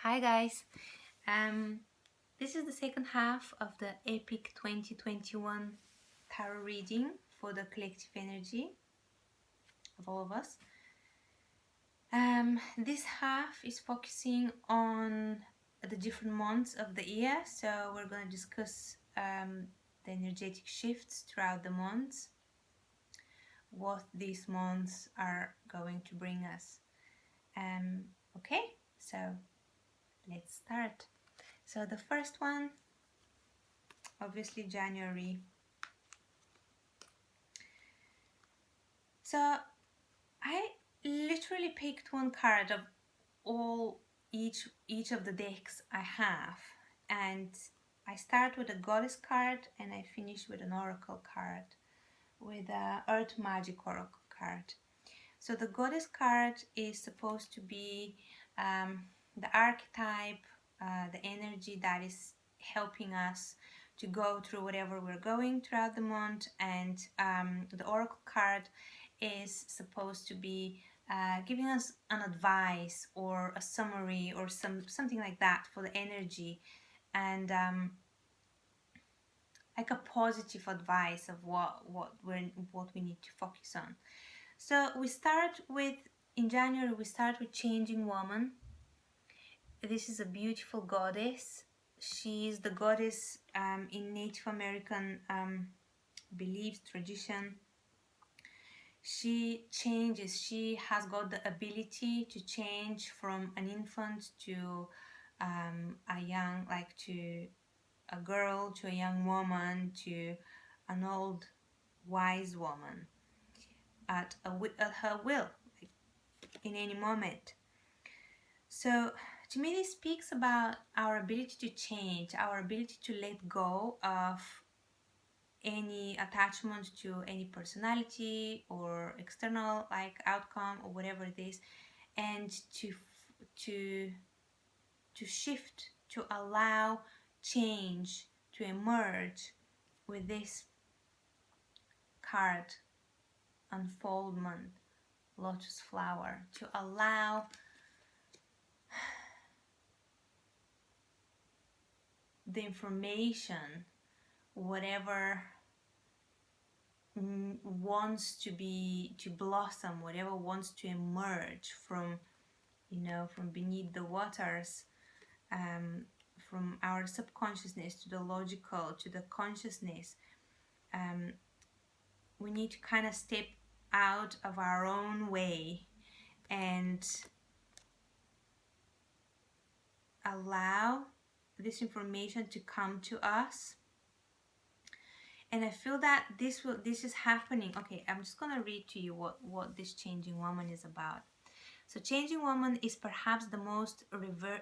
Hi guys. Um, this is the second half of the Epic 2021 tarot reading for the collective energy of all of us. This half is focusing on the different months of the year, so we're going to discuss the energetic shifts throughout the months, what these months are going to bring us. Okay, so let's start. So the first one, obviously January. So I literally picked one card of all each of the decks I have, and I start with a goddess card and I finish with an oracle card, with a earth magic oracle card. So the goddess card is supposed to be the archetype, the energy that is helping us to go through whatever we're going throughout the month, and the oracle card is supposed to be giving us an advice or a summary or something like that for the energy, and like a positive advice of what we need to focus on. So we start with, in January, we start with Changing Woman. This is a beautiful goddess. She's the goddess in Native American beliefs, tradition. She changes. She has got the ability to change from an infant to a young, like to a girl, to a young woman, to an old wise woman at her will, like in any moment. So to me, this speaks about our ability to change, our ability to let go of any attachment to any personality or external like outcome or whatever it is, and to to shift, to allow change to emerge with this card, unfoldment, lotus flower, to allow the information, whatever wants to blossom, whatever wants to emerge from, from beneath the waters, from our subconsciousness to the logical to the consciousness. We need to kind of step out of our own way and allow this information to come to us. And I feel that this is happening. Okay, I'm just gonna read to you what this Changing Woman is about. So Changing Woman is perhaps the most revered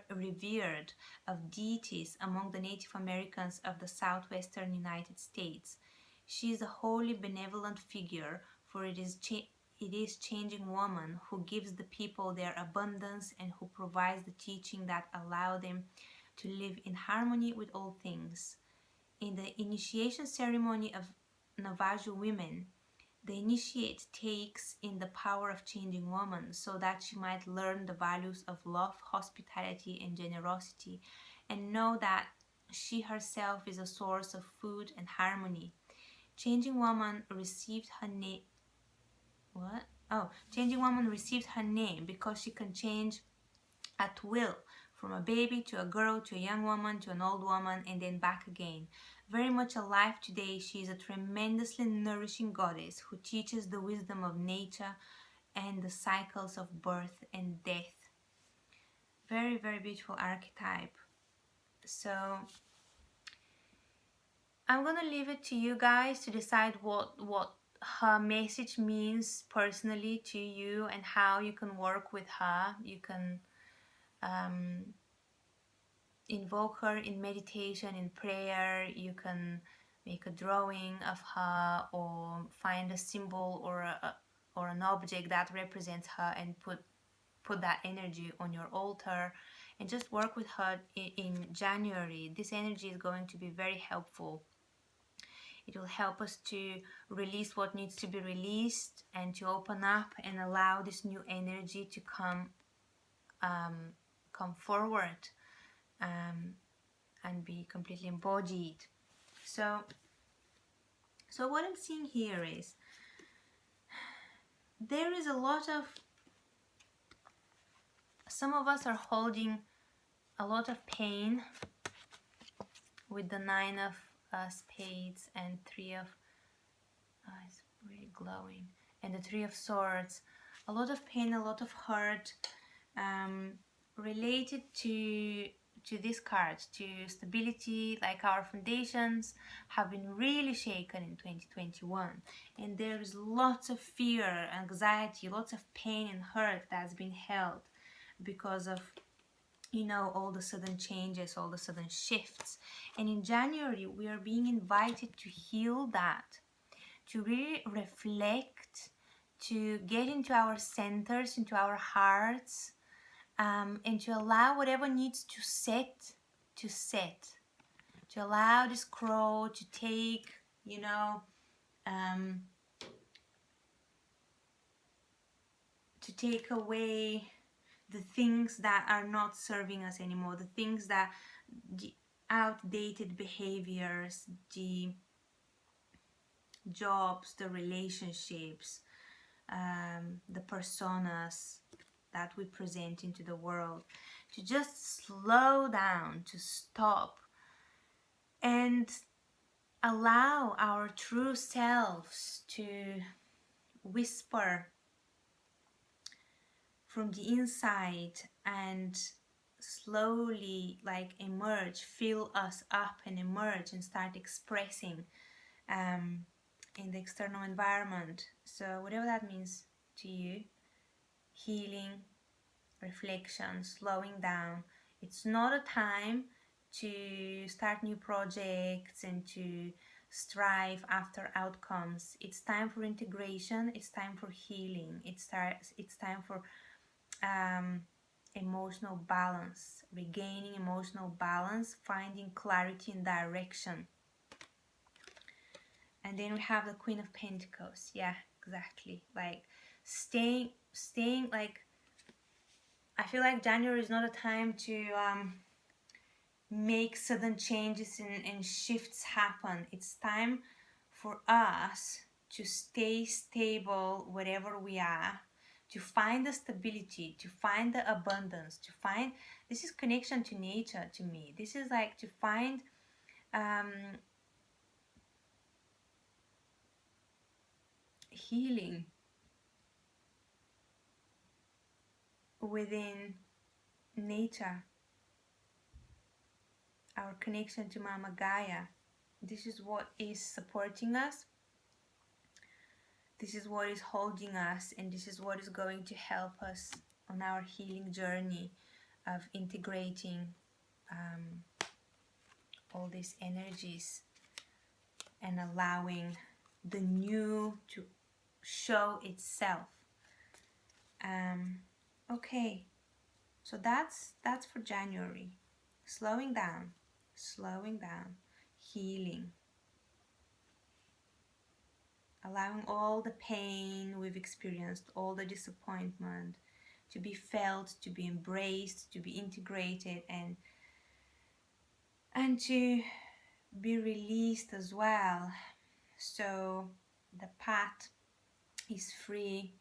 of deities among the Native Americans of the southwestern United States. She is a wholly benevolent figure, for it is Changing Woman who gives the people their abundance and who provides the teaching that allow them to live in harmony with all things. In the initiation ceremony of Navajo women, the initiate takes in the power of Changing Woman so that she might learn the values of love, hospitality, and generosity, and know that she herself is a source of food and harmony. Changing Woman received her name. What? Oh, Changing Woman received her name because she can change at will, from a baby to a girl to a young woman to an old woman and then back again. Very much alive today, she is a tremendously nourishing goddess who teaches the wisdom of nature and the cycles of birth and death. Very, very beautiful archetype. So I'm gonna leave it to you guys to decide what her message means personally to you and how you can work with her. You can invoke her in meditation, in prayer. You can make a drawing of her or find a symbol or an object that represents her and put that energy on your altar and just work with her in January. This energy is going to be very helpful. It will help us to release what needs to be released and to open up and allow this new energy to come come forward and be completely embodied. So what I'm seeing here is there is a lot of, some of us are holding a lot of pain with the 9 of spades and 3 of, it's really glowing, and the 3 of swords. A lot of pain, a lot of hurt related to this card, to stability. Like our foundations have been really shaken in 2021, and there is lots of fear, anxiety, lots of pain and hurt that's been held because of, you know, all the sudden changes, all the sudden shifts. And in January we are being invited to heal that, to really reflect, to get into our centers, into our hearts, and to allow whatever needs to set, to allow this crow to take, you know, to take away the things that are not serving us anymore, the things that, the outdated behaviors, the jobs, the relationships, the personas that we present into the world, to just slow down, to stop, and allow our true selves to whisper from the inside and slowly like emerge, fill us up and emerge and start expressing in the external environment. So whatever that means to you, healing, reflection, slowing down. It's not a time to start new projects and to strive after outcomes. It's time for integration, it's time for healing, it's time for emotional balance, regaining emotional balance, finding clarity and direction. And then we have the Queen of Pentacles. Yeah, exactly. Like staying like, I feel like January is not a time to make sudden changes and shifts happen. It's time for us to stay stable wherever we are, to find the stability, to find the abundance, to find, this is connection to nature to me. This is like to find healing within nature, our connection to Mama Gaia. This is what is supporting us. This is what is holding us, and this is what is going to help us on our healing journey of integrating all these energies and allowing the new to show itself. Okay, so that's for January. Slowing down, healing, allowing all the pain we've experienced, all the disappointment to be felt, to be embraced, to be integrated, and to be released as well. So the path is free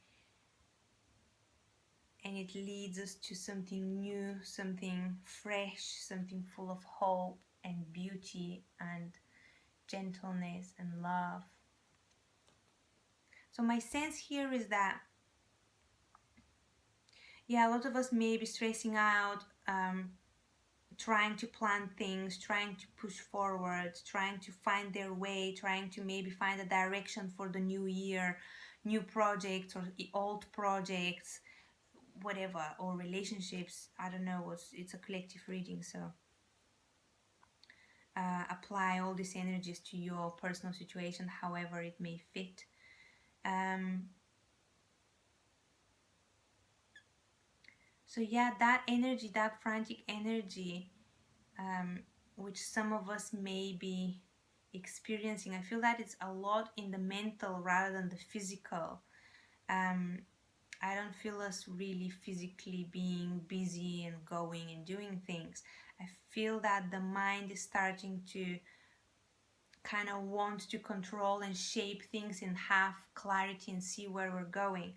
and it leads us to something new, something fresh, something full of hope and beauty and gentleness and love. So my sense here is that, yeah, a lot of us may be stressing out, trying to plan things, trying to push forward, trying to find their way, trying to maybe find a direction for the new year, new projects or old projects, whatever, or relationships. I don't know, it's a collective reading, so apply all these energies to your personal situation however it may fit. So yeah, that energy, that frantic energy, which some of us may be experiencing, I feel that it's a lot in the mental rather than the physical. I I don't feel us really physically being busy and going and doing things. I feel that the mind is starting to kind of want to control and shape things and have clarity and see where we're going.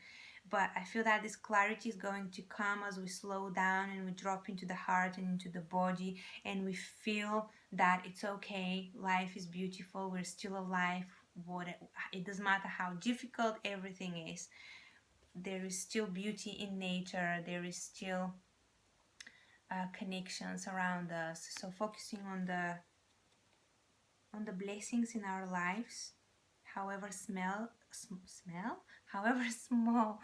But I feel that this clarity is going to come as we slow down and we drop into the heart and into the body, and we feel that it's okay, life is beautiful, we're still alive. It doesn't matter how difficult everything is, there is still beauty in nature, there is still connections around us. So focusing on the blessings in our lives, however however small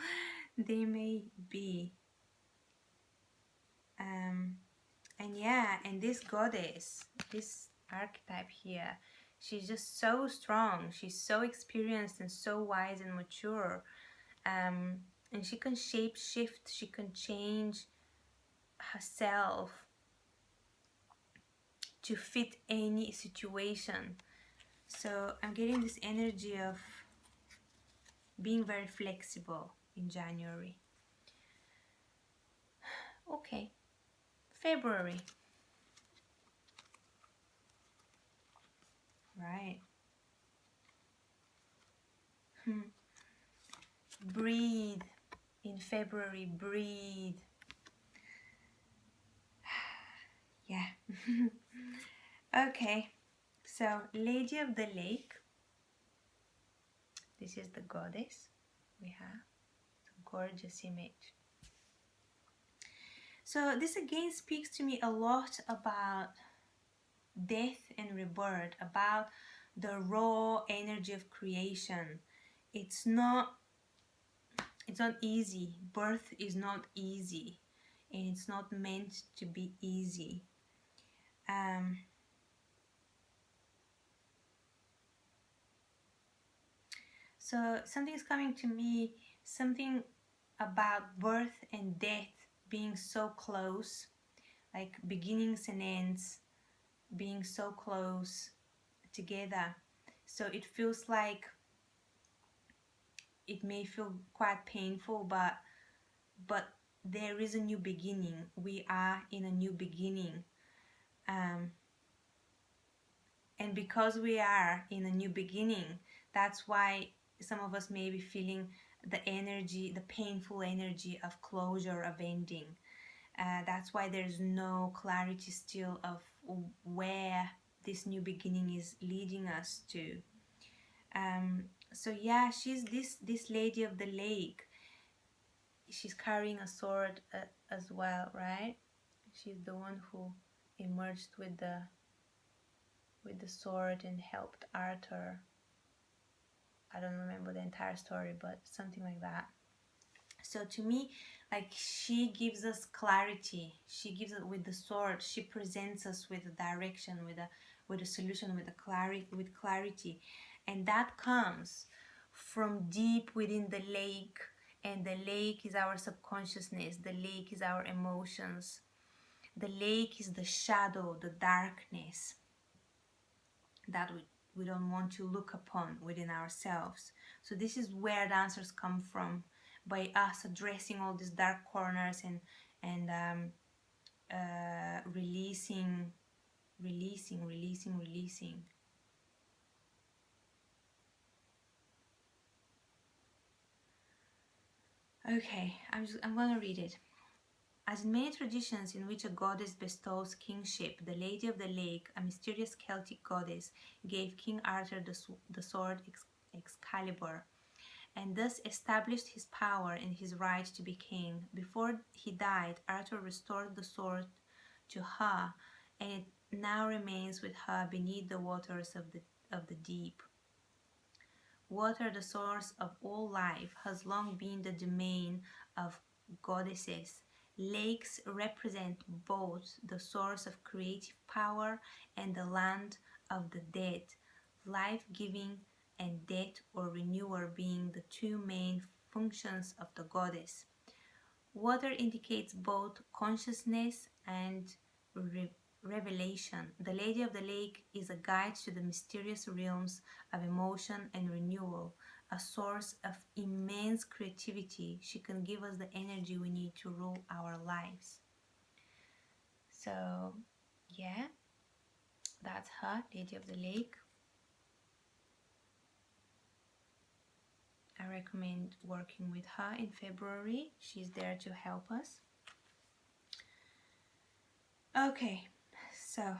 they may be. And yeah, and this goddess, this archetype here, she's just so strong, she's so experienced and so wise and mature. And she can shape shift, she can change herself to fit any situation. So I'm getting this energy of being very flexible in January. Okay, February. Right. Breathe. In February, breathe. Yeah. Okay, so Lady of the Lake. This is the goddess we have. It's a gorgeous image. So this again speaks to me a lot about death and rebirth, about the raw energy of creation. It's not easy. Birth is not easy, and it's not meant to be easy. So something is coming to me, something about birth and death being so close, like beginnings and ends being so close together. So it feels like it may feel quite painful, but there is a new beginning. We are in a new beginning. And because we are in a new beginning, that's why some of us may be feeling the energy, the painful energy of closure, of ending. That's why there's no clarity still of where this new beginning is leading us to. So yeah, she's this Lady of the Lake. She's carrying a sword as well, right? She's the one who emerged with the sword and helped Arthur. I don't remember the entire story, but something like that. So to me, like, she gives us clarity. She gives it with the sword. She presents us with a direction, with a solution, with clarity, and that comes from deep within the lake. And the lake is our subconsciousness. The lake is our emotions. The lake is the shadow, the darkness that we don't want to look upon within ourselves. So this is where the answers come from, by us addressing all these dark corners and releasing. Okay, I'm gonna read it. As in many traditions in which a goddess bestows kingship, the Lady of the Lake, a mysterious Celtic goddess, gave King Arthur the sword Excalibur, and thus established his power and his right to be king. Before he died, Arthur restored the sword to her, and it now remains with her beneath the waters of the deep. Water, the source of all life, has long been the domain of goddesses. Lakes represent both the source of creative power and the land of the dead, life-giving and death or renewer being the two main functions of the goddess. Water indicates both consciousness and revelation. The Lady of the Lake is a guide to the mysterious realms of emotion and renewal, a source of immense creativity. She can give us the energy we need to rule our lives. So yeah, that's her, Lady of the Lake. I recommend working with her in February. She's there to help us. Okay, so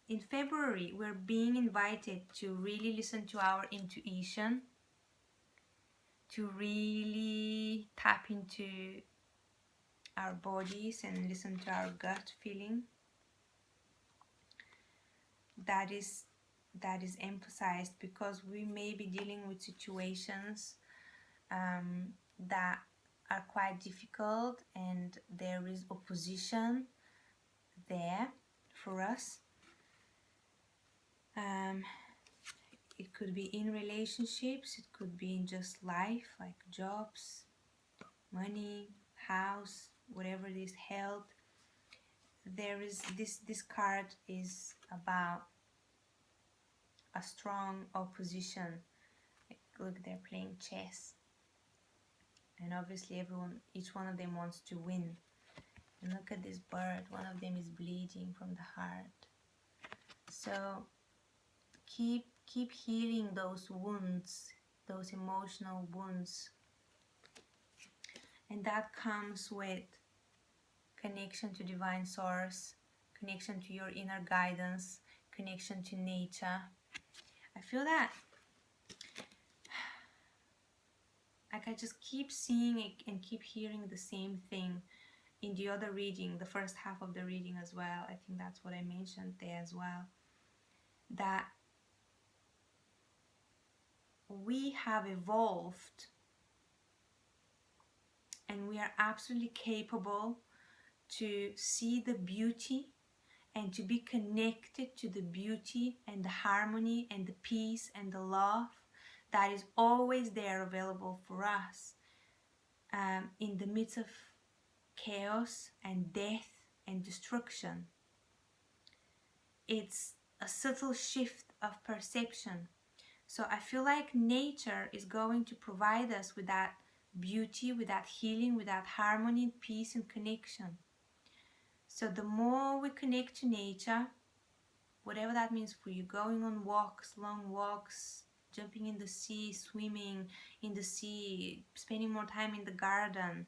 in February, we're being invited to really listen to our intuition, to really tap into our bodies and listen to our gut feeling. That is emphasized because we may be dealing with situations that are quite difficult, and there is opposition there for us. It could be in relationships, it could be in just life, like jobs, money, house, whatever it is, health. There is this card is about a strong opposition. Look, they're playing chess, and obviously each one of them wants to win. And look at this bird, one of them is bleeding from the heart. So keep healing those wounds, those emotional wounds, and that comes with connection to divine source, connection to your inner guidance, connection to nature. I feel that like I just keep seeing it and keep hearing the same thing in the other reading, the first half of the reading as well. I think that's what I mentioned there as well, that we have evolved and we are absolutely capable to see the beauty and to be connected to the beauty and the harmony and the peace and the love that is always there available for us in the midst of chaos and death and destruction. It's a subtle shift of perception. So I feel like nature is going to provide us with that beauty, with that healing, with that harmony, peace and connection. So the more we connect to nature, whatever that means for you, going on walks, long walks, jumping in the sea, swimming in the sea, spending more time in the garden,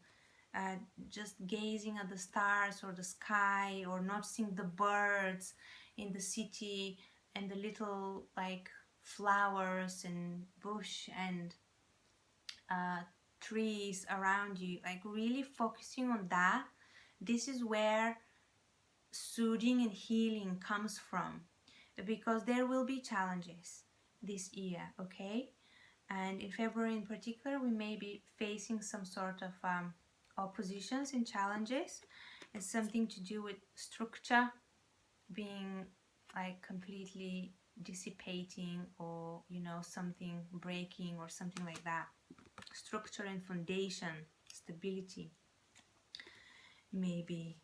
just gazing at the stars or the sky, or noticing the birds in the city and the little like flowers and bush and trees around you, like really focusing on that. This is where soothing and healing comes from, because there will be challenges this year, okay? And in February in particular, we may be facing some sort of oppositions and challenges. It's something to do with structure being like completely dissipating, or you know, something breaking or something like that. Structure and foundation, stability may be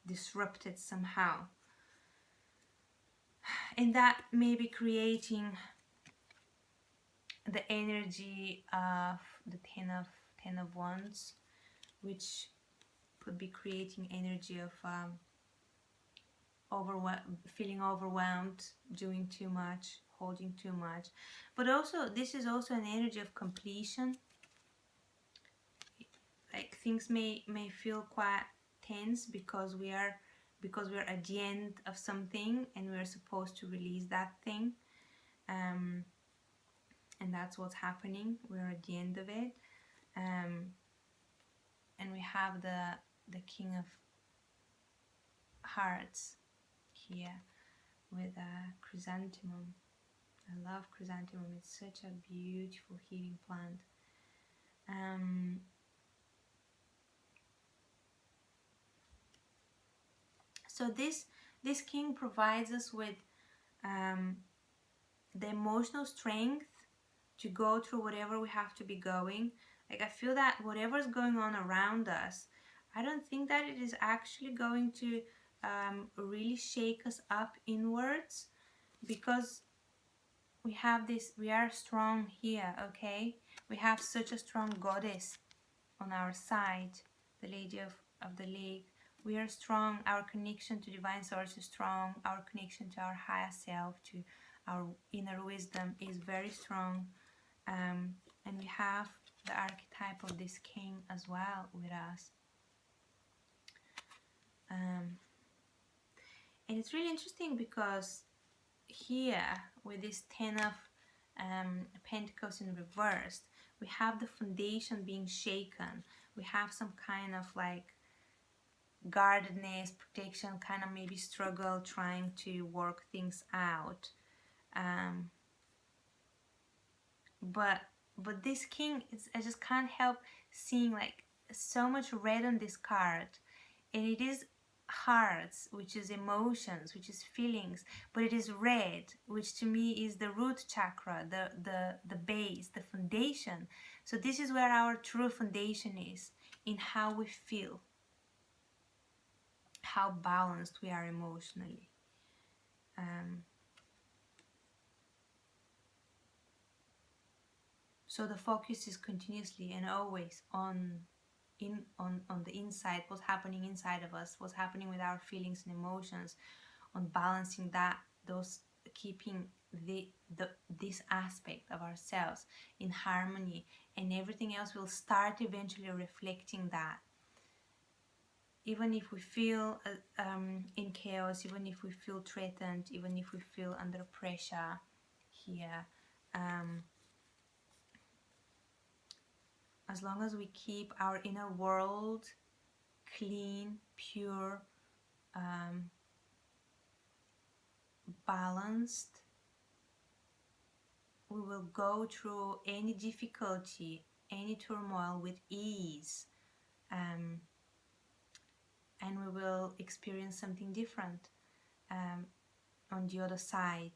disrupted somehow, and that may be creating the energy of the ten of wands, which could be creating energy of feeling overwhelmed, doing too much, holding too much. But also this is also an energy of completion. Like things may feel quite tense because we are at the end of something and we're supposed to release that thing, and that's what's happening. We're at the end of it, and we have the King of Hearts here with a chrysanthemum. I love chrysanthemum. It's such a beautiful healing plant. So this king provides us with the emotional strength to go through whatever we have to be going. Like I feel that whatever's going on around us, I don't think that it is actually going to really shake us up inwards, because we have this, we are strong here, okay? We have such a strong goddess on our side, the Lady of the Lake. We are strong, our connection to divine source is strong, our connection to our higher self, to our inner wisdom is very strong. And we have the archetype of this king as well with us. And it's really interesting because here with this 10 of Pentacles in reversed, we have the foundation being shaken. We have some kind of like guardedness, protection, kind of maybe struggle trying to work things out. But this king is, I just can't help seeing like so much red on this card, and it is hearts, which is emotions, which is feelings, but it is red, which to me is the root chakra, the base, the foundation. So this is where our true foundation is, in how we feel, how balanced we are emotionally. So the focus is continuously and always on the inside, what's happening inside of us, what's happening with our feelings and emotions, on balancing that, those, keeping this aspect of ourselves in harmony, and everything else will start eventually reflecting that. Even if we feel in chaos, even if we feel threatened, even if we feel under pressure here, as long as we keep our inner world clean, pure, balanced, we will go through any difficulty, any turmoil with ease, and we will experience something different on the other side.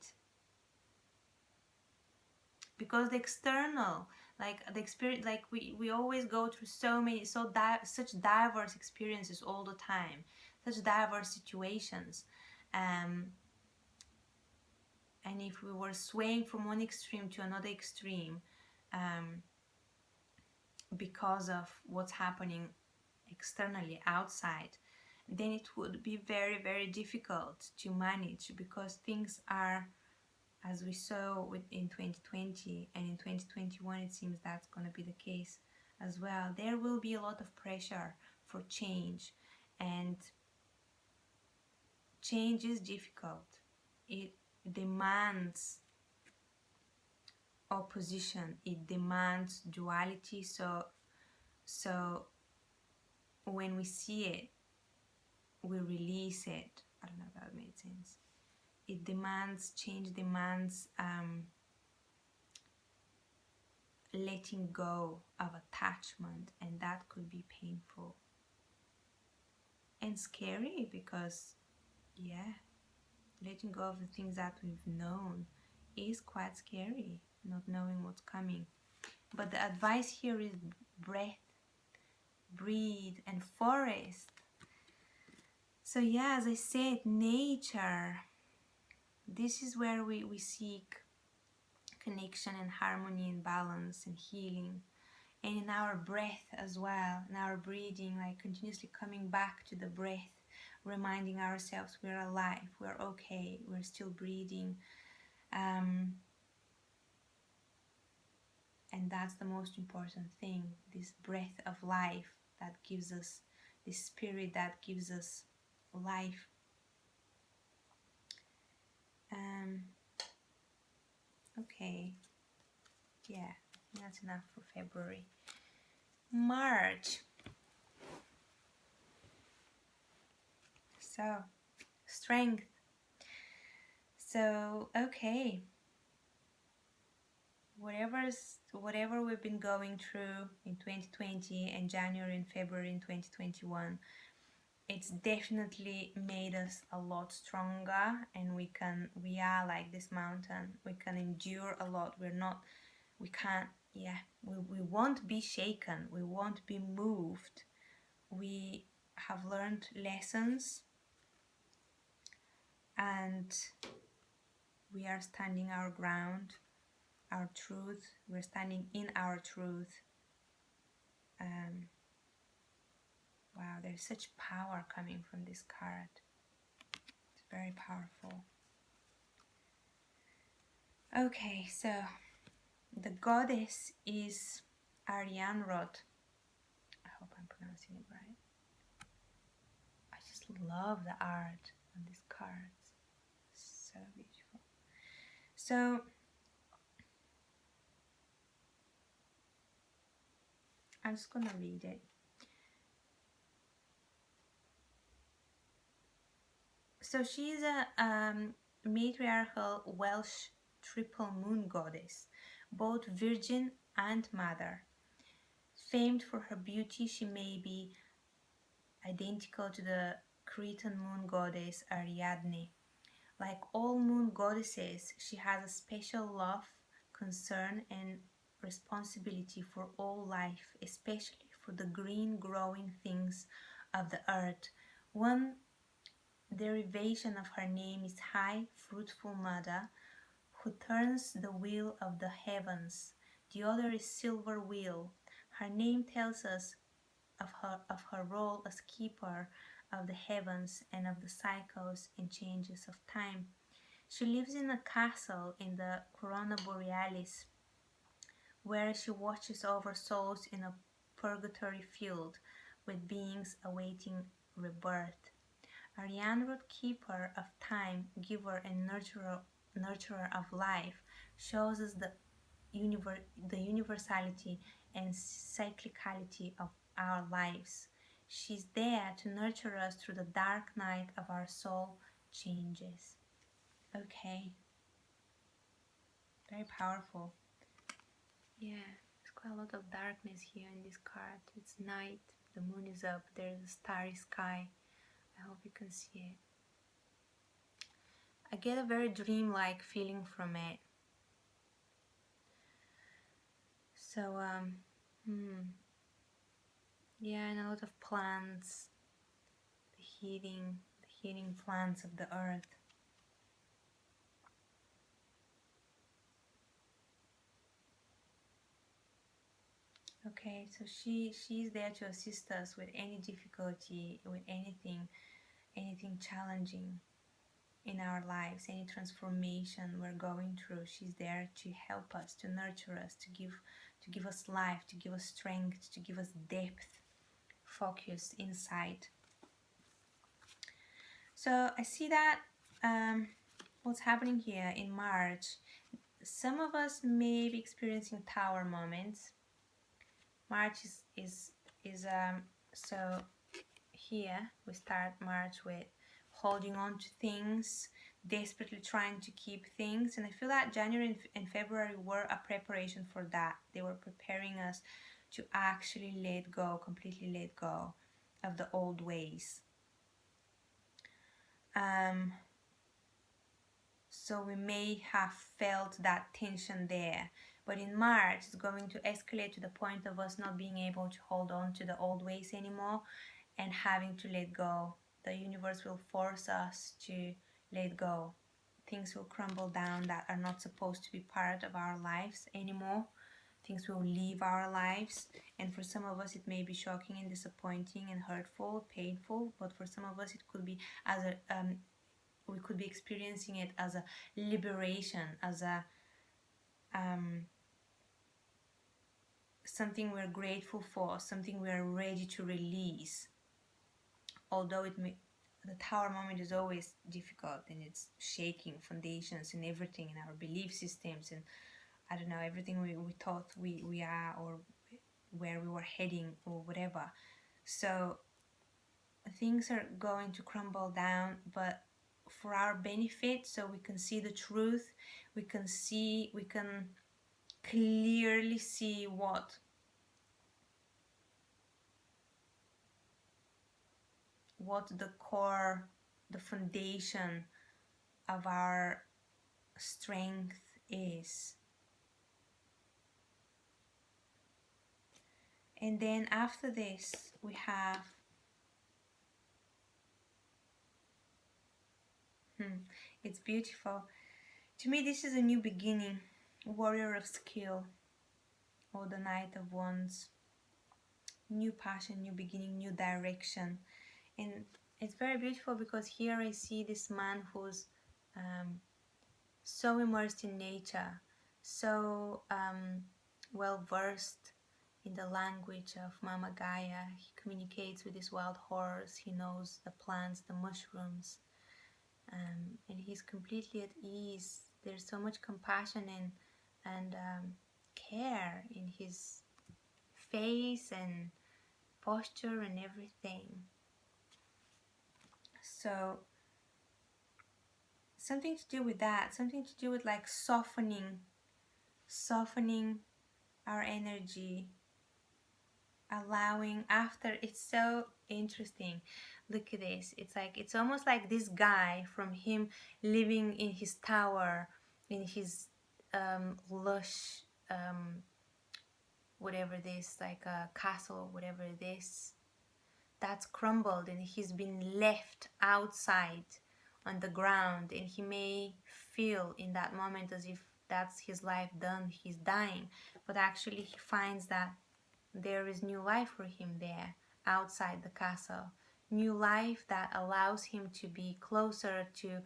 Because the external, like the experience, like we always go through such diverse experiences all the time, such diverse situations, and if we were swaying from one extreme to another extreme, because of what's happening externally outside, then it would be very, very difficult to manage, because things are, as we saw in 2020 and in 2021, it seems that's going to be the case as well. There will be a lot of pressure for change, and change is difficult. It demands opposition, it demands duality. So when we see it, we release it. I don't know if that made sense. It demands change, demands letting go of attachment, and that could be painful and scary, because letting go of the things that we've known is quite scary, not knowing what's coming. But the advice here is breath, breathe, and forest. So as I said, nature, this is where we seek connection and harmony and balance and healing. And in our breath as well, in our breathing, like continuously coming back to the breath, reminding ourselves we're alive, we're okay, we're still breathing. And that's the most important thing, this breath of life that gives us, this spirit that gives us life. Okay, that's enough for February. March. So, strength. So, okay, whatever we've been going through in 2020 and January and February in 2021, it's definitely made us a lot stronger, and we are like this mountain. We can endure a lot. We won't be shaken. We won't be moved. We have learned lessons, and We are standing our ground, our truth. We're standing in our truth. Wow, there's such power coming from this card. It's very powerful. Okay, so the goddess is Arianrod. I hope I'm pronouncing it right. I just love the art on these cards. So beautiful. So I'm just gonna read it. So she's a matriarchal Welsh triple moon goddess, both virgin and mother. Famed for her beauty, she may be identical to the Cretan moon goddess Ariadne. Like all moon goddesses, she has a special love, concern, and responsibility for all life, especially for the green growing things of the earth. One derivation of her name is High Fruitful Mother, who turns the wheel of the heavens. The other is Silver Wheel. Her name tells us of her role as keeper of the heavens and of the cycles and changes of time. She lives in a castle in the Corona Borealis, where she watches over souls in a purgatory filled with beings awaiting rebirth. Arianrod, keeper of time, giver and nurturer of life, shows us the universality and cyclicality of our lives. She's there to nurture us through the dark night of our soul changes. Okay, very powerful. Yeah, there's quite a lot of darkness here in this card. It's night, the moon is up, there's a starry sky. I hope you can see it. I get a very dreamlike feeling from it. So, yeah, and a lot of plants, the healing plants of the earth. Okay, so she's there to assist us with any difficulty, with anything challenging in our lives, any transformation we're going through. She's there to help us, to nurture us, to give us life, to give us strength, to give us depth, focus, insight. So I see that what's happening here in March, some of us may be experiencing tower moments. March is so here we start March with holding on to things, desperately trying to keep things, and I feel that January and February were a preparation for that. They were preparing us to actually let go, completely let go of the old ways. So we may have felt that tension there, but in March it's going to escalate to the point of us not being able to hold on to the old ways anymore and having to let go. The universe will force us to let go. Things will crumble down that are not supposed to be part of our lives anymore. Things will leave our lives, and for some of us it may be shocking and disappointing and hurtful, painful, but for some of us it could be as a we could be experiencing it as a liberation, as a something we're grateful for, something we're ready to release. Although the tower moment is always difficult, and it's shaking foundations and everything in our belief systems, and I don't know, everything we thought we are, or where we were heading, or whatever. So things are going to crumble down, but for our benefit, so we can see the truth, we can clearly see what the core, the foundation of our strength is. And then after this we have it's beautiful To me, this is a new beginning, warrior of skill, or the Knight of Wands. New passion, new beginning, new direction. And it's very beautiful because here I see this man who's so immersed in nature, so well versed in the language of Mama Gaia. He communicates with his wild horse, he knows the plants, the mushrooms, and he's completely at ease. There's so much compassion and care in his face and posture and everything. So something to do with that, something to do with like softening our energy, allowing after. It's so interesting. Look at this. It's like, it's almost like this guy, from him living in his tower, in his lush whatever this, like a castle, whatever it is, that's crumbled, and he's been left outside on the ground, and he may feel in that moment as if that's his life done, he's dying, but actually he finds that there is new life for him there outside the castle, new life that allows him to be closer to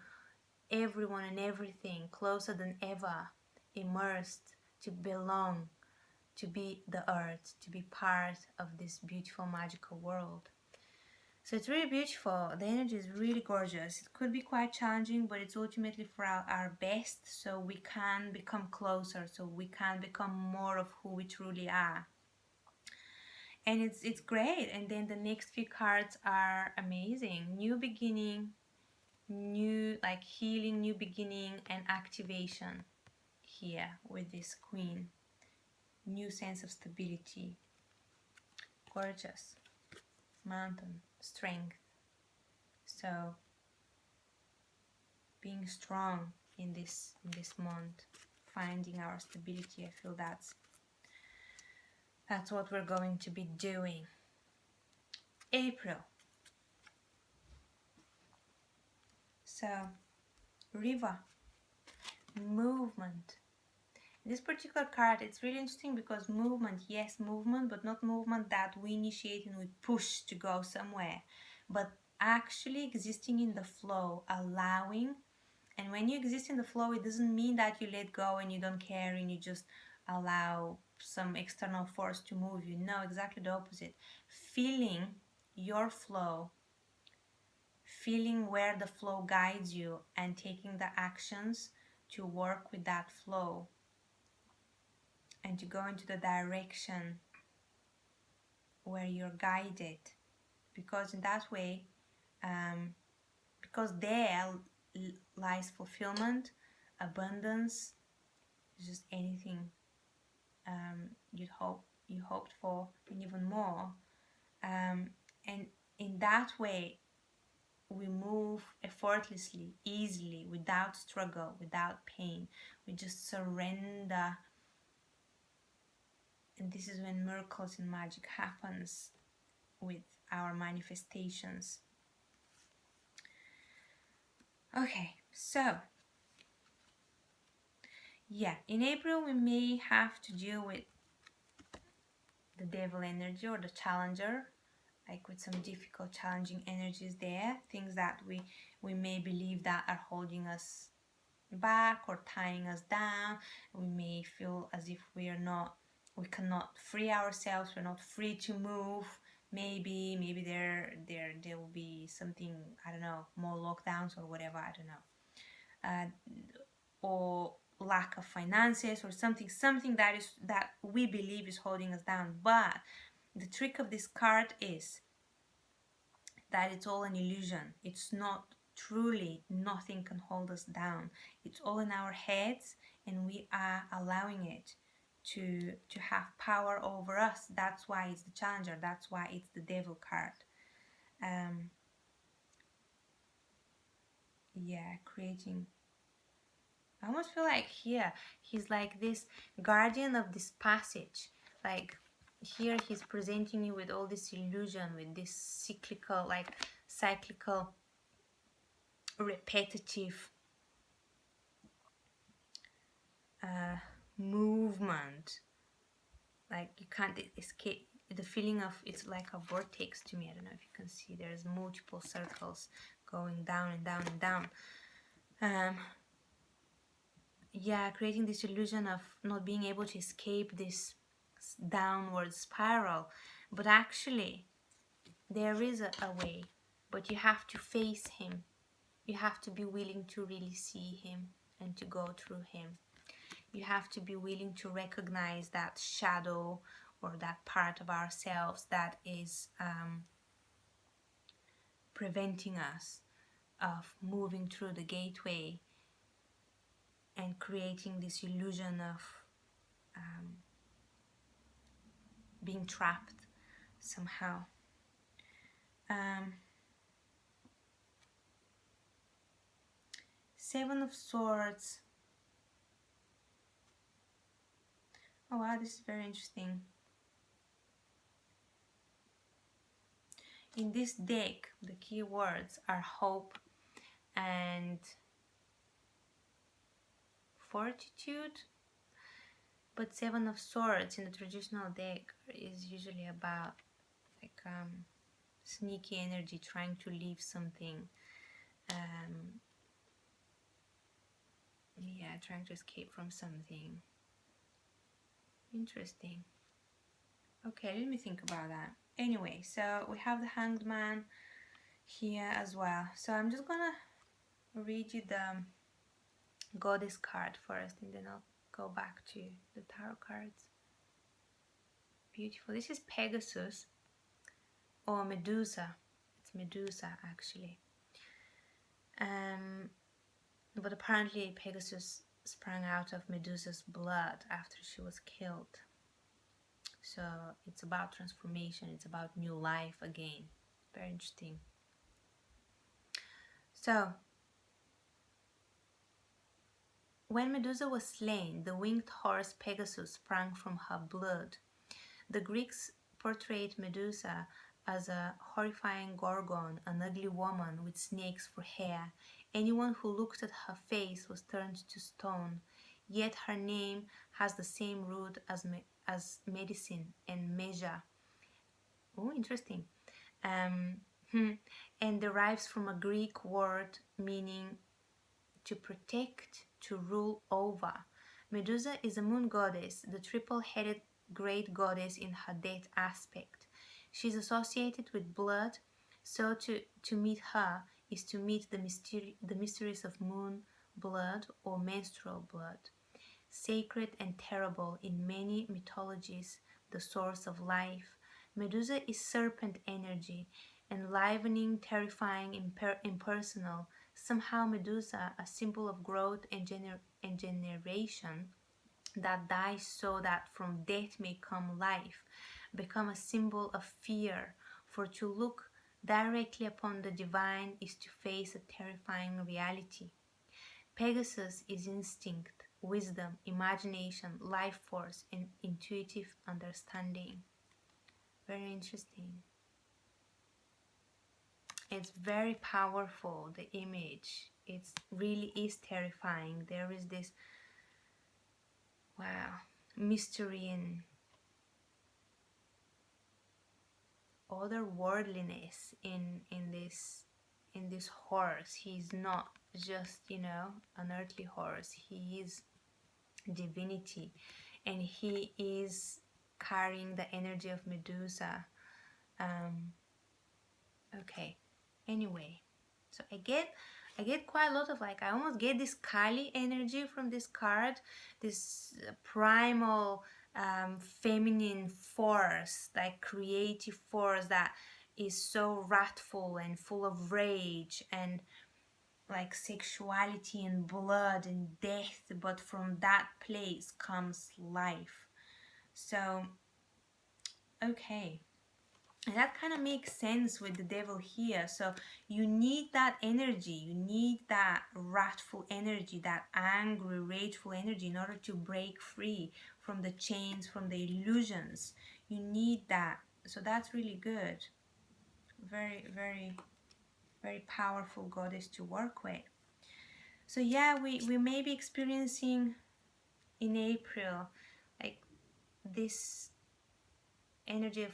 everyone and everything, closer than ever, immersed, to belong, to be the earth, to be part of this beautiful magical world. So it's really beautiful. The energy is really gorgeous. It could be quite challenging, but it's ultimately for our best, so we can become closer, so we can become more of who we truly are. And it's great. And then the next few cards are amazing. New beginning, new, like healing, new beginning, and activation here with this queen. New sense of stability. Gorgeous. Mountain, strength. So being strong in this month, finding our stability, I feel that's what we're going to be doing. April. So river, movement. This particular card, it's really interesting because movement, yes, movement, but not movement that we initiate and we push to go somewhere, but actually existing in the flow, allowing. And when you exist in the flow, it doesn't mean that you let go and you don't care and you just allow some external force to move you. No, exactly the opposite. Feeling your flow, feeling where the flow guides you, and taking the actions to work with that flow and to go into the direction where you're guided, because in that way, because there lies fulfillment, abundance, just anything you hoped for, and even more. And in that way, we move effortlessly, easily, without struggle, without pain. We just surrender. And this is when miracles and magic happens with our manifestations. Okay, so yeah, in April we may have to deal with the devil energy or the challenger, like with some difficult, challenging energies there, things that we may believe that are holding us back or tying us down. We may feel as if we cannot free ourselves, we're not free to move. Maybe there will be something, I don't know, more lockdowns or whatever, I don't know, or lack of finances or something that we believe is holding us down. But the trick of this card is that it's all an illusion. It's not truly, nothing can hold us down. It's all in our heads, and we are allowing it to have power over us. That's why it's the challenger. That's why it's the devil card. Yeah, creating. I almost feel like here he's like this guardian of this passage. Like here he's presenting you with all this illusion, with this cyclical, repetitive movement, like you can't escape the feeling of, it's like a vortex to me. I don't know if you can see, there's multiple circles going down and down and down. Yeah, creating this illusion of not being able to escape this downward spiral. But actually there is a way, but you have to face him. You have to be willing to really see him and to go through him. You have to be willing to recognize that shadow or that part of ourselves that is preventing us of moving through the gateway and creating this illusion of being trapped somehow. Seven of Swords. Oh wow, this is very interesting. In this deck, the key words are hope and fortitude. But Seven of Swords in the traditional deck is usually about like sneaky energy, trying to leave something. Yeah, trying to escape from something. Interesting. Okay, let me think about that. Anyway, so we have the Hanged Man here as well. So I'm just gonna read you the Goddess card first, and then I'll go back to the tarot cards. Beautiful. This is Pegasus or Medusa. It's Medusa actually. But apparently Pegasus sprang out of Medusa's blood after she was killed. So it's about transformation, it's about new life again. Very interesting. So when Medusa was slain, the winged horse Pegasus sprang from her blood. The Greeks portrayed Medusa as a horrifying gorgon, an ugly woman with snakes for hair. Anyone who looked at her face was turned to stone. Yet her name has the same root as medicine and measure. Oh, interesting. And derives from a Greek word meaning to protect, to rule over. Medusa is a moon goddess, the triple-headed great goddess in her death aspect. She is associated with blood, so to meet her is to meet the mysteries of moon blood or menstrual blood. Sacred and terrible in many mythologies, the source of life, Medusa is serpent energy, enlivening, terrifying, impersonal. Somehow Medusa, a symbol of growth and generation, that dies so that from death may come life, become a symbol of fear. For to look directly upon the divine is to face a terrifying reality. Pegasus is instinct, wisdom, imagination, life force, and intuitive understanding. Very interesting. It's very powerful, the image. It really is terrifying. There is this, wow, mystery and otherworldliness in this horse. He's not just, an earthly horse. He is divinity, and he is carrying the energy of Medusa. Okay, anyway, so I get quite a lot of, like, I almost get this Kali energy from this card, this primal feminine force, like creative force that is so wrathful and full of rage and like sexuality and blood and death, but from that place comes life. So okay, and that kind of makes sense with the devil here. So you need that energy, you need that wrathful energy, that angry, rageful energy in order to break free from the chains, from the illusions. You need that. So that's really good. Very, very, very powerful goddess to work with. So yeah, we may be experiencing in April, like this energy of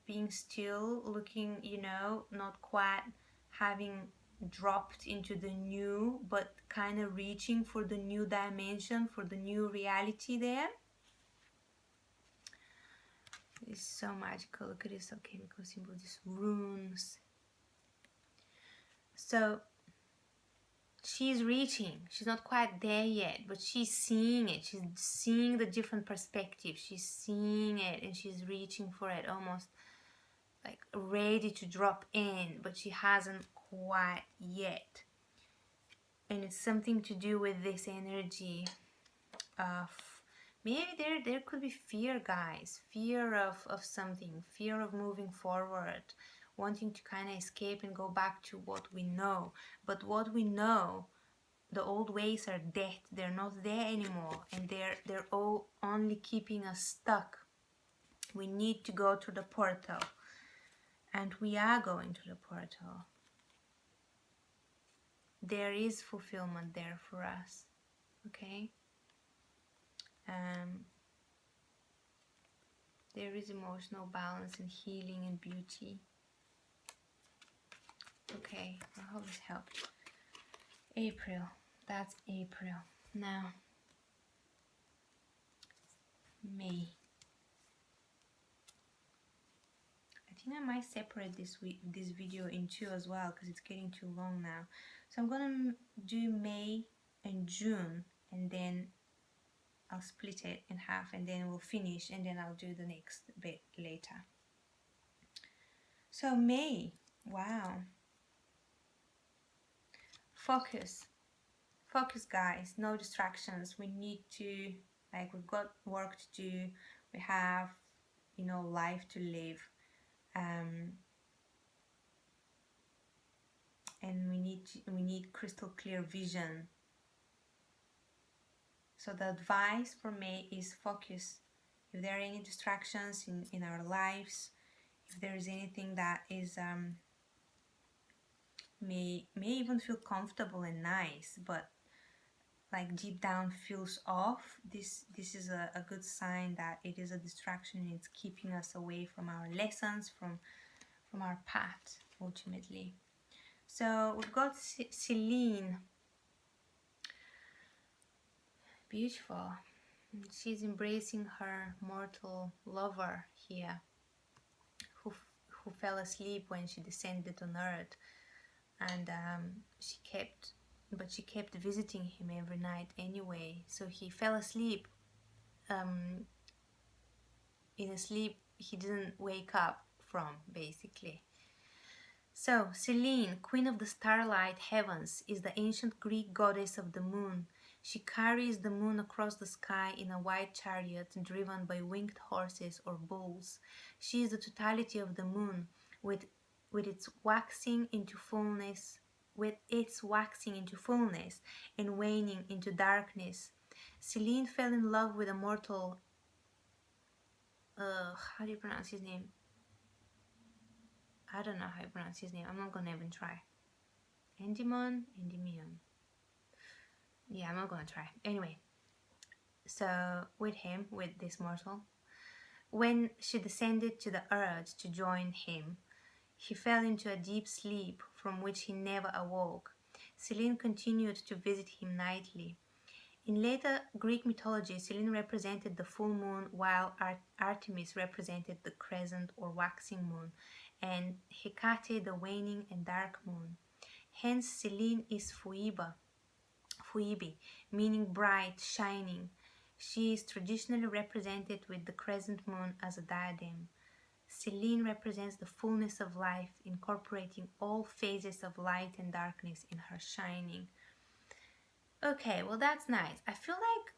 being still, looking, you know, not quite having dropped into the new, but kind of reaching for the new dimension, for the new reality there. It's so magical. Look at this alchemical symbol, these runes. So she's reaching. She's not quite there yet, but she's seeing it. She's seeing the different perspectives. She's seeing it and she's reaching for it, almost like ready to drop in, but she hasn't quite yet. And it's something to do with this energy of maybe there could be fear, guys, fear of something, fear of moving forward, wanting to kind of escape and go back to what we know. But what we know, the old ways are dead, they're not there anymore, and they're all only keeping us stuck. We need to go to the portal, and we are going to the portal. There is fulfillment there for us, okay? There is emotional balance and healing and beauty. Okay, I hope this helped. April, that's April. Now, May. I think I might separate this video in two as well, because it's getting too long now. So I'm gonna do May and June, and then I'll split it in half, and then we'll finish, and then I'll do the next bit later. So May, wow. Focus, guys, no distractions. We need to, like, we've got work to do, we have, you know, life to live, and we need crystal clear vision. So the advice for me is focus. If there are any distractions in our lives, if there is anything that is may even feel comfortable and nice, but like deep down feels off, this is a good sign that it is a distraction and it's keeping us away from our lessons, from our path ultimately. So we've got Celine. Beautiful. She's embracing her mortal lover here, who fell asleep when she descended on Earth, and she kept visiting him every night anyway. So he fell asleep. In a sleep he didn't wake up from, basically. So Selene, queen of the starlight heavens, is the ancient Greek goddess of the moon. She carries the moon across the sky in a white chariot driven by winged horses or bulls. She is the totality of the moon, with its waxing into fullness, and waning into darkness. Selene fell in love with a mortal. How do you pronounce his name? I don't know how you pronounce his name. I'm not gonna even try. Endymion. Yeah, I'm not gonna try. Anyway, so with this mortal, when she descended to the earth to join him, he fell into a deep sleep from which he never awoke. Selene continued to visit him nightly. In later Greek mythology, Selene represented the full moon, while Artemis represented the crescent or waxing moon, and Hecate the waning and dark moon. Hence, Selene is Phoebe, meaning bright, shining. She is traditionally represented with the crescent moon as a diadem. Selene represents the fullness of life, incorporating all phases of light and darkness in her shining. Okay, well, that's nice. I feel like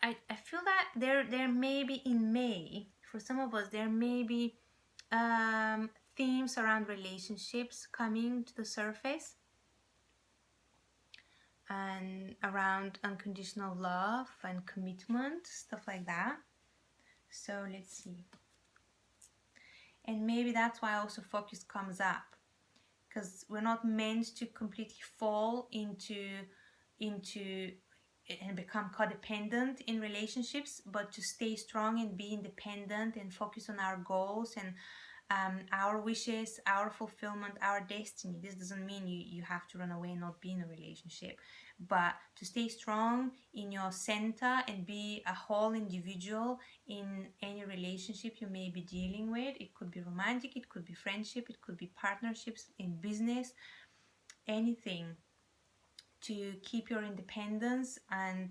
I feel that there may be in May, for some of us, there may be themes around relationships coming to the surface, and around unconditional love and commitment, stuff like that. So let's see. And maybe that's why also focus comes up, because we're not meant to completely fall into and become codependent in relationships, but to stay strong and be independent and focus on our goals and our wishes, our fulfillment, our destiny. This doesn't mean you have to run away and not be in a relationship, but to stay strong in your center and be a whole individual in any relationship you may be dealing with. It could be romantic, it could be friendship, it could be partnerships in business, anything, to keep your independence and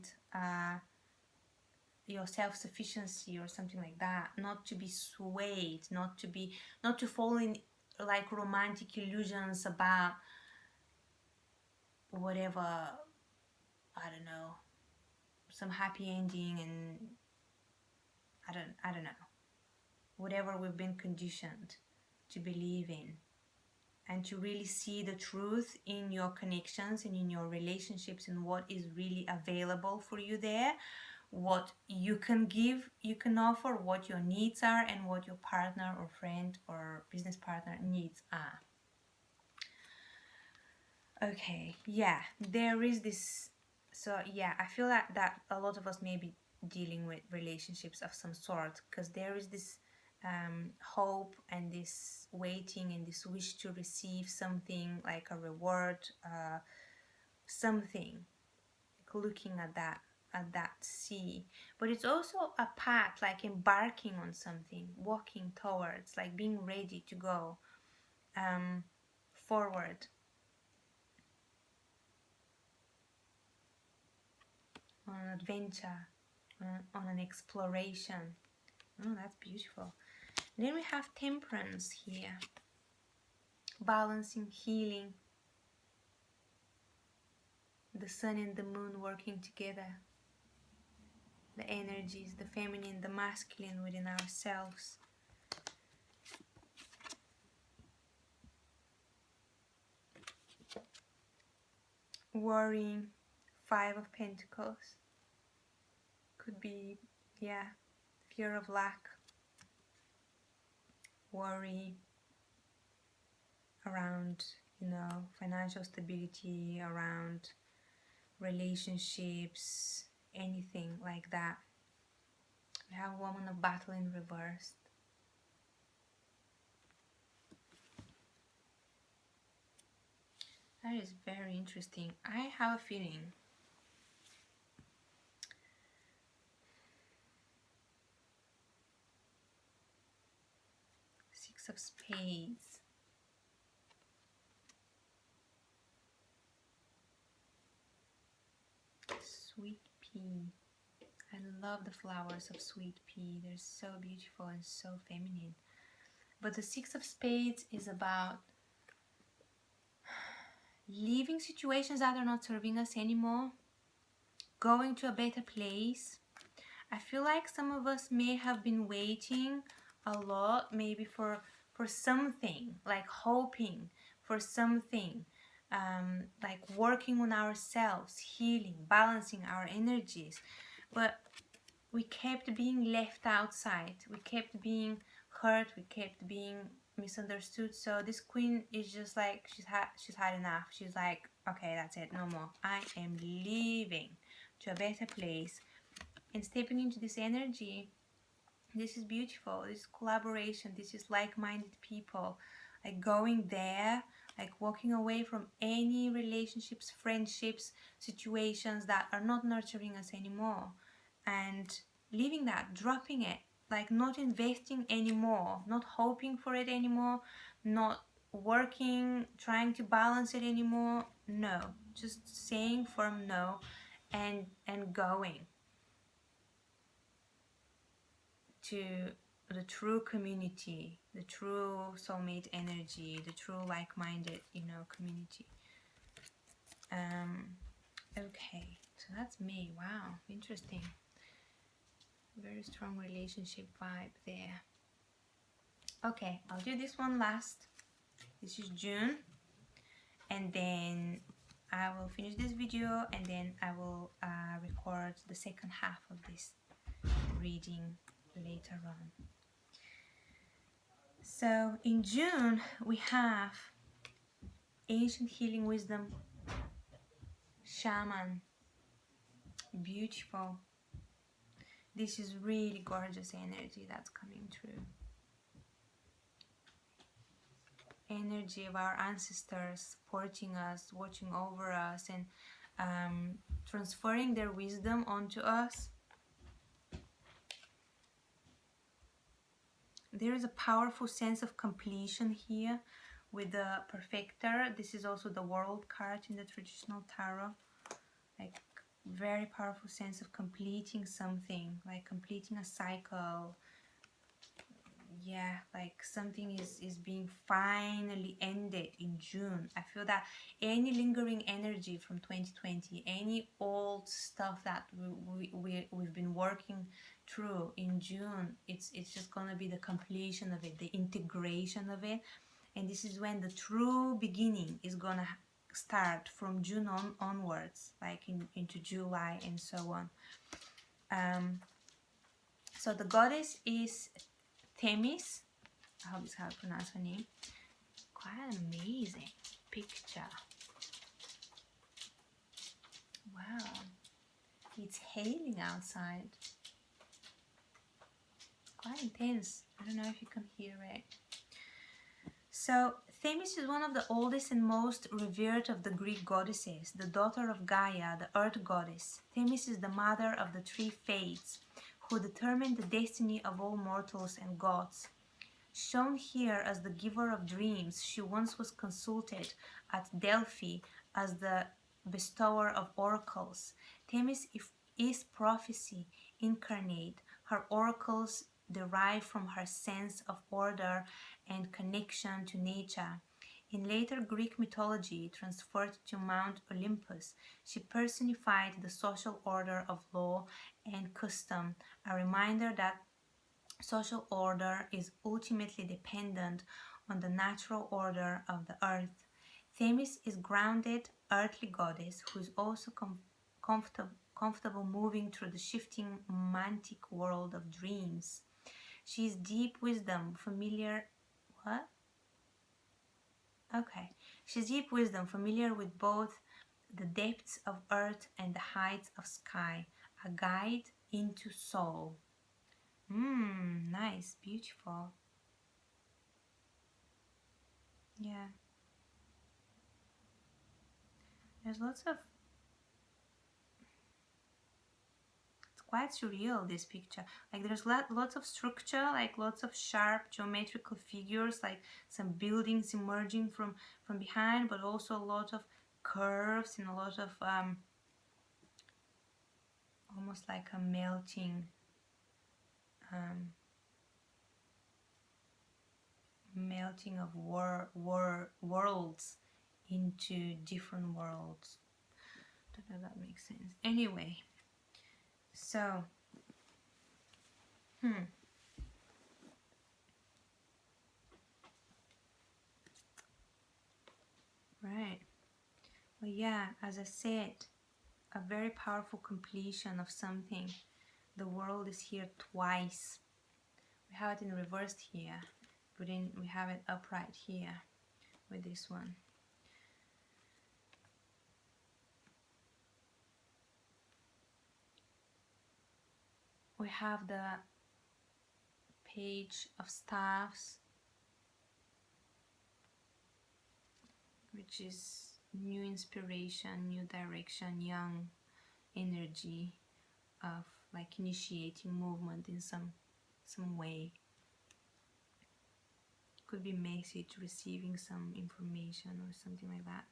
your self-sufficiency or something like that, not to be swayed, not to fall in like romantic illusions about whatever, I don't know, some happy ending, and I don't know, whatever we've been conditioned to believe in, and to really see the truth in your connections and in your relationships and what is really available for you there, what you can give, you can offer, what your needs are, and what your partner or friend or business partner needs are. Okay, yeah, there is this. So yeah, I feel that a lot of us may be dealing with relationships of some sort, because there is this hope and this waiting and this wish to receive something like a reward, something, like looking at that sea. But it's also a path, like embarking on something, walking towards, like being ready to go forward on an adventure, on an exploration. Oh, that's beautiful. And then we have temperance here, balancing, healing, the sun and the moon working together, the energies, the feminine, the masculine within ourselves. Worrying, Five of Pentacles, could be, yeah, fear of lack, worry around, financial stability, around relationships, anything like that. We have Woman of Battle in reversed. That is very interesting. I have a feeling Six of Spades. Sweet pea. I love the flowers of sweet pea. They're so beautiful and so feminine. But the Six of Spades is about leaving situations that are not serving us anymore, going to a better place. I feel like some of us may have been waiting a lot, maybe for something, like hoping for something, like working on ourselves, healing, balancing our energies, but we kept being left outside, we kept being hurt, we kept being misunderstood. So this queen is just like, she's had enough. She's like, okay, that's it, no more. I am leaving to a better place and stepping into this energy. This is beautiful. This is collaboration. This is like-minded people, like going there, like walking away from any relationships, friendships, situations that are not nurturing us anymore, and leaving that, dropping it, like not investing anymore, not hoping for it anymore, not working, trying to balance it anymore. No, just saying firm no, and going to the true community, the true soulmate energy, the true like-minded, community. Okay, so that's me. Wow, interesting. Very strong relationship vibe there. Okay, I'll do this one last. This is June, and then I will finish this video, and then I will record the second half of this reading later on. So in June we have Ancient Healing Wisdom, Shaman, Beautiful. This is really gorgeous energy that's coming through. Energy of our ancestors supporting us, watching over us, and transferring their wisdom onto us. There is a powerful sense of completion here with the Perfector. This is also the World card in the traditional tarot. Like, very powerful sense of completing something, like completing a cycle. Yeah, like something is being finally ended in June. I feel that any lingering energy from 2020, any old stuff that we've been working through in June, it's just gonna be the completion of it, the integration of it. And this is when the true beginning is gonna start from June onwards, like into July and so on. So the goddess is Themis. I hope it's how to pronounce her name. Quite an amazing picture. Wow. It's hailing outside. Quite intense. I don't know if you can hear it. So Themis is one of the oldest and most revered of the Greek goddesses, the daughter of Gaia, the earth goddess. Themis is the mother of the three fates, who determine the destiny of all mortals and gods. Shown here as the giver of dreams, she once was consulted at Delphi as the bestower of oracles. Themis is prophecy incarnate. Her oracles derive from her sense of order and connection to nature. In later Greek mythology, transferred to Mount Olympus, she personified the social order of law and custom, a reminder that social order is ultimately dependent on the natural order of the earth. Themis is grounded, earthly goddess who is also comfortable moving through the shifting mantic world of dreams. She is deep wisdom, familiar... What? Okay. She's deep wisdom, familiar with both the depths of earth and the heights of sky, a guide into soul. Nice, beautiful. Yeah. There's lots of... It's quite surreal, this picture. Like, there's lots of structure, like lots of sharp geometrical figures, like some buildings emerging from behind, but also a lot of curves and a lot of almost like a melting melting of worlds into different worlds. Don't know if that makes sense. Anyway, so right. Well, yeah, as I said, a very powerful completion of something. The world is here twice. We have it in reversed here, but then we have it upright here with this one. We have the Page of Staffs, which is new inspiration, new direction, young energy of like initiating movement in some way. Could be message, receiving some information or something like that.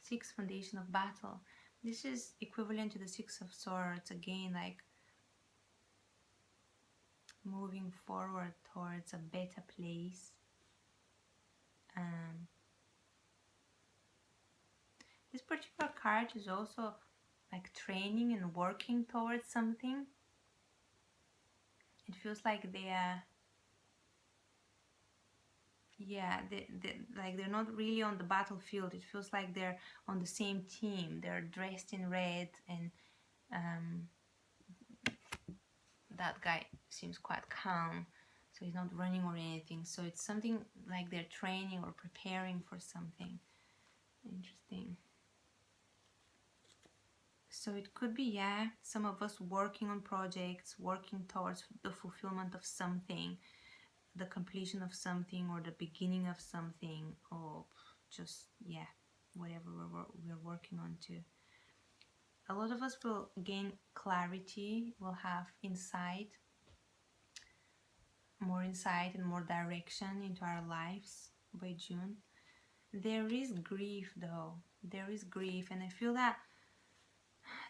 Six, Foundation of Battle. This is equivalent to the Six of Swords, again, like moving forward towards a better place. This particular card is also like training and working towards something. It feels like they are, yeah, like they're not really on the battlefield. It feels like they're on the same team. They're dressed in red, and that guy seems quite calm, so he's not running or anything. So it's something like they're training or preparing for something. Interesting. So it could be, yeah, some of us working on projects, working towards the fulfillment of something, the completion of something, or the beginning of something, or just, yeah, whatever we're working on to. A lot of us will gain clarity, will have more insight and more direction into our lives by June. There is grief though, there is grief, and I feel that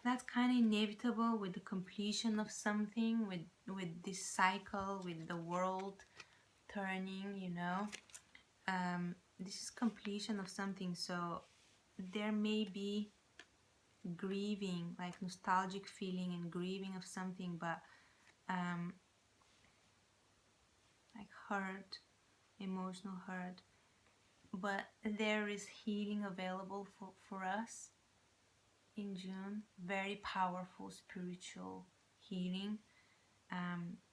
that's kind of inevitable with the completion of something, with this cycle, with the world turning, you know. This is completion of something, so there may be grieving, like nostalgic feeling and grieving of something, but like hurt, emotional hurt. But there is healing available for us in June, very powerful spiritual healing,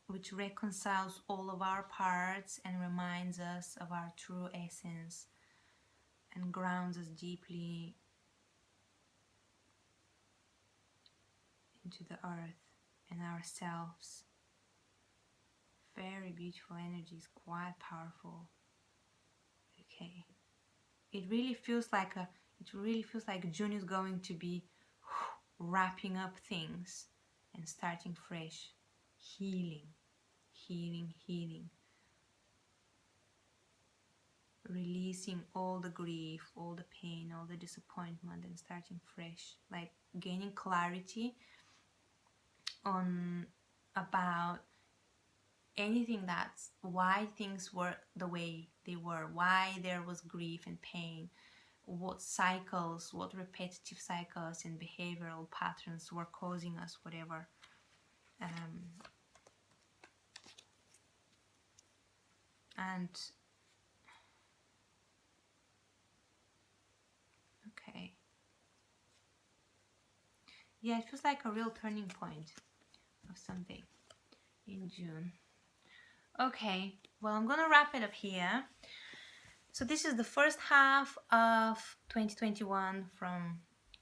which reconciles all of our parts and reminds us of our true essence and grounds us deeply into the earth and ourselves. Very beautiful energy, is quite powerful. Okay, it really feels like June is going to be wrapping up things and starting fresh, healing, releasing all the grief, all the pain, all the disappointment, and starting fresh, like gaining clarity on about anything, that's why things were the way they were, why there was grief and pain, what cycles, what repetitive cycles and behavioral patterns were causing us whatever. And okay, yeah, it feels like a real turning point of something in June. Okay, well, I'm gonna wrap it up here. So this is the first half of 2021 from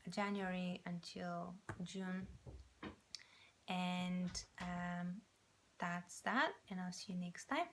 January until June, and that's that, and I'll see you next time.